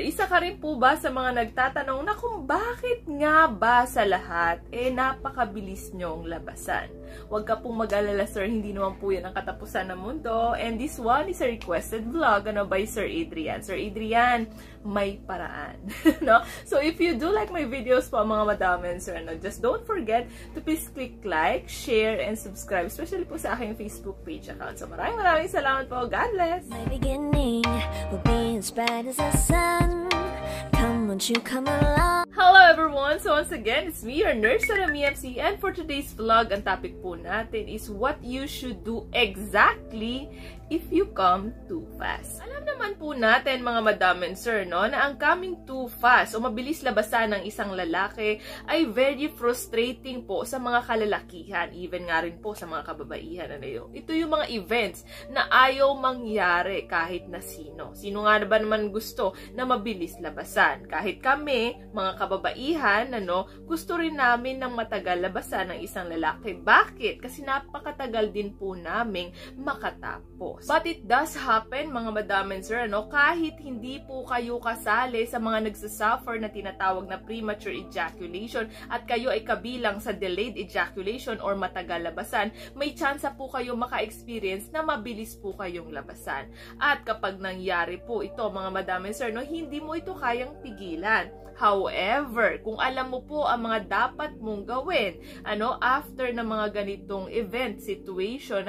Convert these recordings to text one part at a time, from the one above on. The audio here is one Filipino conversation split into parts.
isa ka rin po ba sa mga nagtatanong na kung bakit nga ba sa lahat, napakabilis nyong labasan? Huwag ka pong mag-alala, sir, hindi naman po yan ang katapusan ng mundo. And this one is a requested vlog, by Sir Adrian. Sir Adrian, may paraan. No? So, if you do like my videos po, mga madam and sir, just don't forget to please click like, share, and subscribe, especially po sa aking Facebook page account. So, maraming salamat po. God bless! My beginning will be as bright as the sun. Come, won't you come along? Hello everyone! So once again, it's me, your nurse, Sarah MC, and for today's vlog, ang topic po natin is what you should do exactly if you come too fast. Alam naman po natin, mga madam and sir, no, na ang coming too fast o mabilis labasan ng isang lalaki ay very frustrating po sa mga kalalakihan, even nga rin po sa mga kababaihan. Ito yung mga events na ayaw mangyari kahit na sino. Sino nga ba naman gusto na mabilis labasan? Kahit kami, mga kababaihan, gusto rin namin ng matagal labasan ng isang lalaki. Bakit? Kasi napakatagal din po naming makatapos. But it does happen, mga madam and sir, kahit hindi po kayo kasali sa mga nagsasuffer na tinatawag na premature ejaculation at kayo ay kabilang sa delayed ejaculation or matagal labasan, may tsansa po kayo maka-experience na mabilis po kayong labasan. At kapag nangyari po ito, mga madam and sir, hindi mo ito kayang pigilan. However, kung alam mo po ang mga dapat mong gawin, after na mga ganitong event, situation,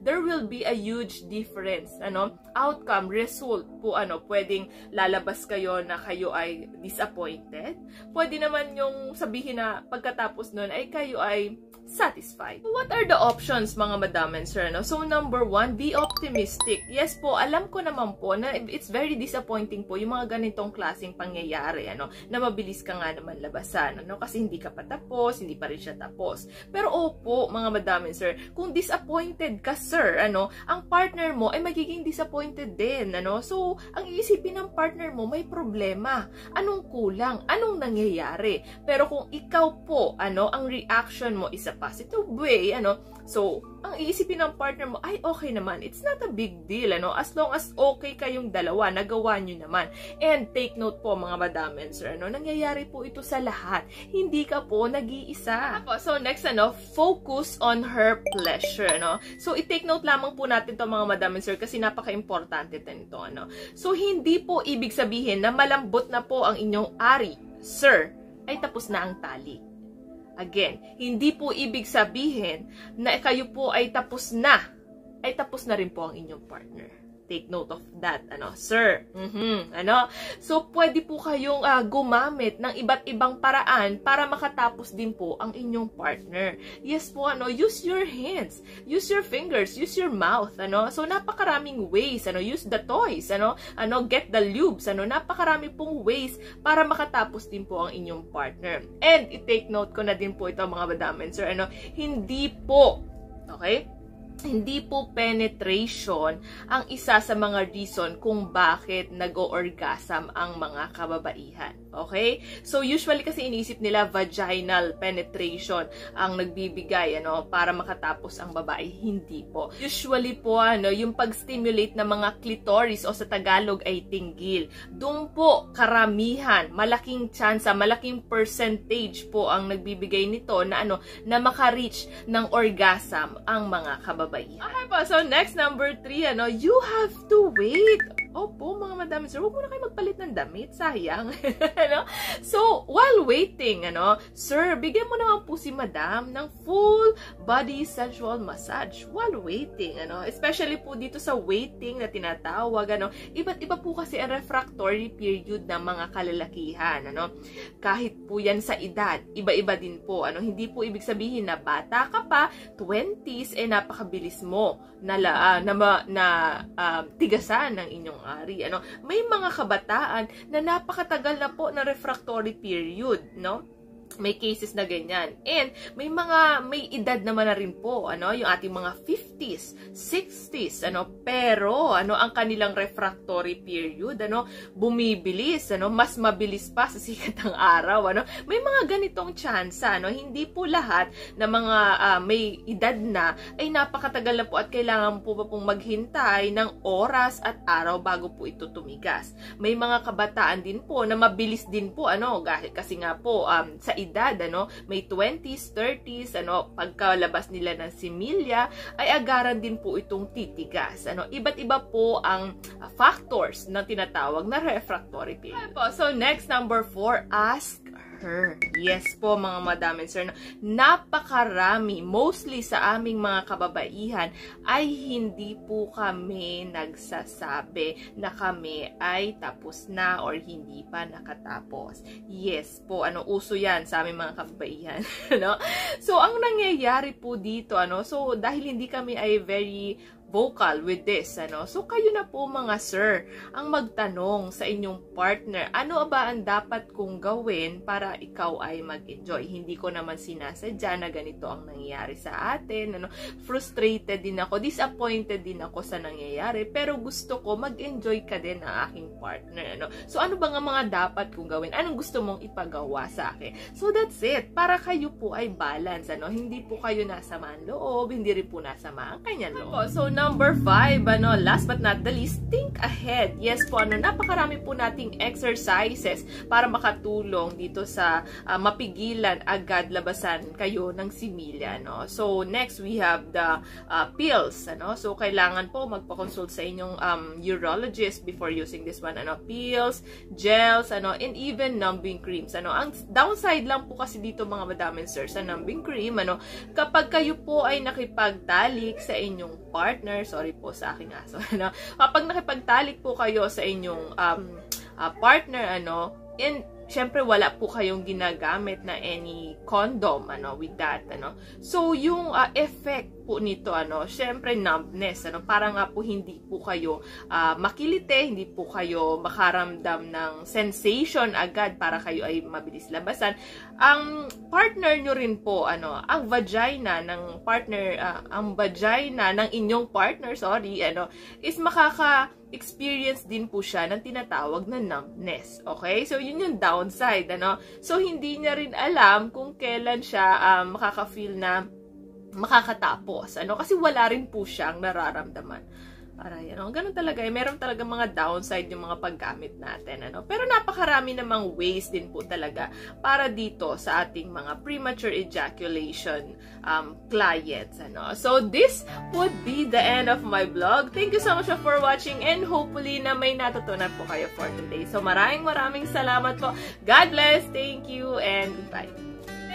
there will be a huge difference, outcome, result po, pwedeng lalabas kayo na kayo ay disappointed. Pwede naman yung sabihin na pagkatapos nun ay kayo ay satisfied. What are the options, mga madam and sir? So, number one, be optimistic. Yes po, alam ko naman po na it's very disappointing po yung mga ganitong klaseng pangyayari, na mabilis ka nga naman labasan, kasi hindi ka pa tapos, hindi pa rin siya tapos. Pero opo, mga madam and sir, kung disappointed ka, sir, ang partner mo ay magiging disappointed din, So, ang iisipin ng partner mo, may problema. Anong kulang? Anong nangyayari? Pero kung ikaw po, ang reaction mo is a positive way, so, ang iisipin ng partner mo, ay okay naman, it's not a big deal, as long as okay kayong dalawa, nagawa nyo naman. And take note po, mga madam and sir, nangyayari po ito sa lahat. Hindi ka po nag-iisa. So, next, focus on her pleasure, So, i-take note lamang po natin to, mga madam and sir, kasi napaka-importante nito, So, hindi po ibig sabihin na malambot na po ang inyong ari, sir, ay tapos na ang tali. Again, hindi po ibig sabihin na kayo po ay tapos na rin po ang inyong partner. Take note of that, sir. So, pwede po kayong gumamit ng iba't ibang paraan para makatapos din po ang inyong partner. Yes po, use your hands, use your fingers, use your mouth, So, napakaraming ways, use the toys, get the lubes, napakarami pong ways para makatapos din po ang inyong partner. And, i-take note ko na din po ito, mga madam and sir, hindi po, okay? Hindi po penetration ang isa sa mga reason kung bakit nag-o-orgasm ang mga kababaihan. Okay? So, usually kasi inisip nila vaginal penetration ang nagbibigay, para makatapos ang babae. Hindi po. Usually po, yung pag-stimulate ng mga clitoris o sa Tagalog ay tinggil. Doon po, karamihan, malaking tsansa, malaking percentage po ang nagbibigay nito na na maka-reach ng orgasm ang mga kababaihan. Okay po, so next, number 3, you have to wait. Opo, mga madam, sir, huwag muna kayo magpalit ng damit, sayang. So, while waiting, sir, bigyan mo naman po si madam ng full body sensual massage while waiting, especially po dito sa waiting na tinatawag, iba't iba po kasi ang refractory period ng mga kalalakihan, kahit po yan sa edad, iba-iba din po, hindi po ibig sabihin na bata ka pa, 20s, napakabilis mo na tigasan ng inyong ari. May mga kabataan na napakatagal na po na refractory period, May cases na ganyan. And may edad naman na rin po, yung ating mga 50s, 60s, pero ang kanilang refractory period, bumibilis, mas mabilis pa sa sikat ng araw, May mga ganitong tsansa, hindi po lahat na mga may edad na ay napakatagal na po at kailangan po pa pong maghintay ng oras at araw bago po ito tumigas. May mga kabataan din po na mabilis din po, kasi nga po sa edad, may 20s, 30s, pagkalabas nila ng similya, ay agaran din po itong titigas. Iba't iba po ang factors na tinatawag na refractory period. So, next, number 4, ask her. Yes po, mga madam and sir. Napakarami, mostly sa aming mga kababaihan, ay hindi po kami nagsasabi na kami ay tapos na or hindi pa nakatapos. Yes po, uso yan sa aming mga kababaihan. So, ang nangyayari po dito, so dahil hindi kami ay very vocal with this, so kayo na po mga sir ang magtanong sa inyong partner, ano ba ang dapat kong gawin para ikaw ay mag-enjoy. Hindi ko naman sinasadya na ganito ang nangyayari sa atin, frustrated din ako, disappointed din ako sa nangyayari, pero gusto ko mag-enjoy ka din ang aking partner, So ano ba nga mga dapat kong gawin? Anong gusto mong ipagawa sa akin? So that's it, para kayo po ay balance, hindi po kayo nasama ang loob, hindi rin po nasama ang kanyang loob. So number 5, last but not the least, think ahead. Yes po, napakarami po nating exercises para makatulong dito sa mapigilan agad labasan kayo ng similya, So next, we have the pills, So kailangan po magpa-consult sa inyong urologist before using this one, pills, gels, and even numbing creams, Ang downside lang po kasi dito, mga madam and sir, sa numbing cream, kapag kayo po ay nakipagtalik sa inyong partner, sorry po sa aking aso, kapag nakipagtalik po kayo sa inyong partner, and syempre wala po kayong ginagamit na any condom, with that, So, yung effect po nito, syempre numbness, para nga po hindi po kayo makilite, hindi po kayo makaramdam ng sensation agad para kayo ay mabilis labasan. Ang partner nyo rin po, ang vagina ng partner, ang vagina ng inyong partner, is experience din po siya ng tinatawag na numbness. Okay? So, yun yung downside, So, hindi niya rin alam kung kailan siya makaka-feel na makakatapos, Kasi wala rin po siyang nararamdaman. Aray, ganun talaga. Meron talaga mga downside yung mga paggamit natin, Pero napakarami namang ways din po talaga para dito sa ating mga premature ejaculation clients, So, this would be the end of my vlog. Thank you so much for watching and hopefully na may natutunan po kayo for today. So, maraming salamat po. God bless. Thank you and goodbye.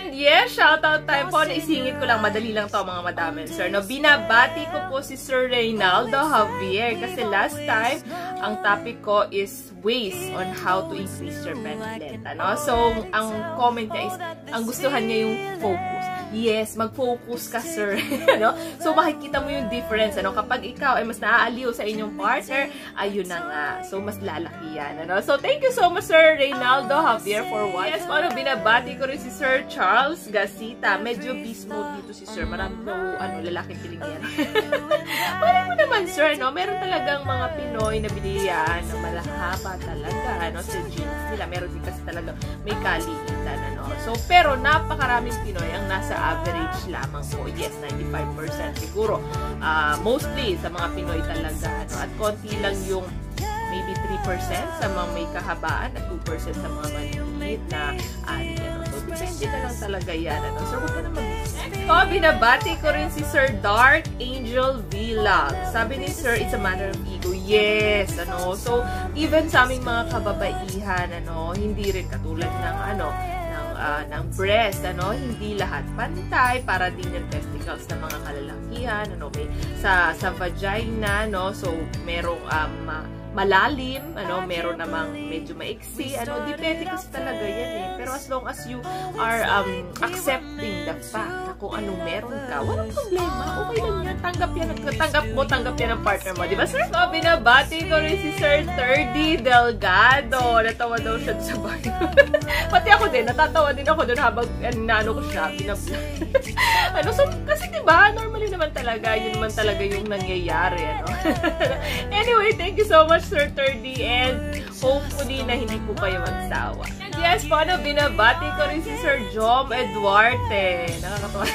And yes, shoutout time po. Naisingit ko lang, madali lang to mga madam and sir. Binabati ko po si Sir Reynaldo Javier kasi last time, ang topic ko is ways on how to increase your penile length. So, ang comment niya is, ang gustuhan niya yung focus. Yes, mag-focus ka, sir. So, makikita mo yung difference. Kapag ikaw ay mas naaaliw sa inyong partner, ayun na nga. So, mas lalaki yan. So, thank you so much, Sir Reynaldo Javier, for watching. Yes, binabati ko rin si Sir Charles Gasita. Medyo beast mode dito si Sir. Marami lalaking piling yan. Parang mo naman, Sir, meron talagang mga Pinoy na binilihan na malahaba talaga, sa jeans nila. Meron din kasi talaga may kaliitan, So, pero napakaraming Pinoy ang nasa average lamang po. Yes, 95% siguro. Mostly sa mga Pinoy talaga. At konti lang yung maybe 3% sa mga may kahabaan at 2% sa mga maliit na ari. So, depende na lang talaga yan. So, huwag ka na mag-isip. Binabati ko rin si Sir Dark Angel Vlog. Sabi ni Sir, it's a matter of ego. Yes, So, even sa aming mga kababaihan, hindi rin katulad ng, ng breast, hindi lahat pantay, para din yung testicles ng mga kalalakihan, may sa vagina, so merong malalim, meron namang medyo maiksi, depende kasi talaga yan pero as long as you are accepting the fact na kung anong meron ka, walang problema, okay lang yan, tanggap yan ang partner mo, di ba, sir? So, binabati ko rin si Sir Thirdy Delgado, natawa daw siya sa bahay. Pati ako din, natatawa din ako doon habang ko siya, so, kasi diba, normally naman naman talaga, yun naman talaga yung nangyayari, ano? Anyway, thank you so much, Sir Turdy, and hopefully na hindi po kayo magsawa. And yes po, ano, binabati ko rin si Sir Jom Eduarte. Nakakatawa.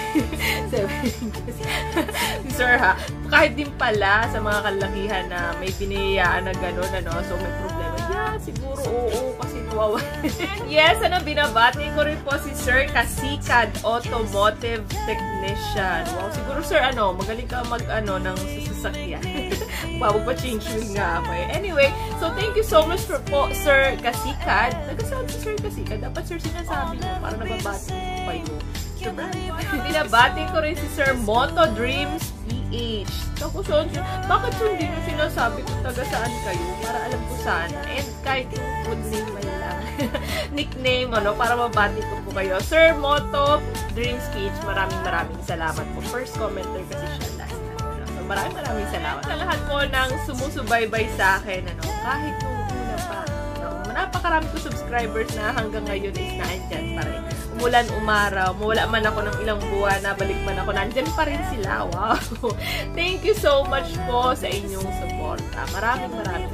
Si Sir, ha? Kahit din pala sa mga kalakihan na may biniyayaan na gano'n, ano, so may problema. Yeah, siguro oo, kasi tuwawa. Yes, ano, binabati ko rin po si Sir Kasikad, Automotive Technician. Wow, siguro Sir, ano, magaling ka mag-ano ng sasakyan. Bago pa change wheel nga ako eh. Anyway, so thank you so much for po, Sir Kasikad. Nagkasabi si Sir Kasikad. Dapat Sir sinasabi mo para nababati ko kayo. Binabati ko rin si Sir Moto Dreams PH. Tapos, bakit hindi nyo sinasabi kung taga saan kayo? Para alam ko sana. And kahit yung food name man lang. Nickname, ano, para mabati ko po kayo. Sir Moto Dreams PH, maraming salamat po. First commenter kasi siya last time. So, maraming salamat. Sa lahat po ng sumusubaybay sa akin, ano, kahit nung una pa. No, napakarami ko subscribers na hanggang ngayon is nandyan pa rin. Umulan, umaraw, mawala man ako ng ilang buwan, nabalik man ako, nandyan pa rin sila. Wow! Thank you so much po sa inyong support. Maraming salamat.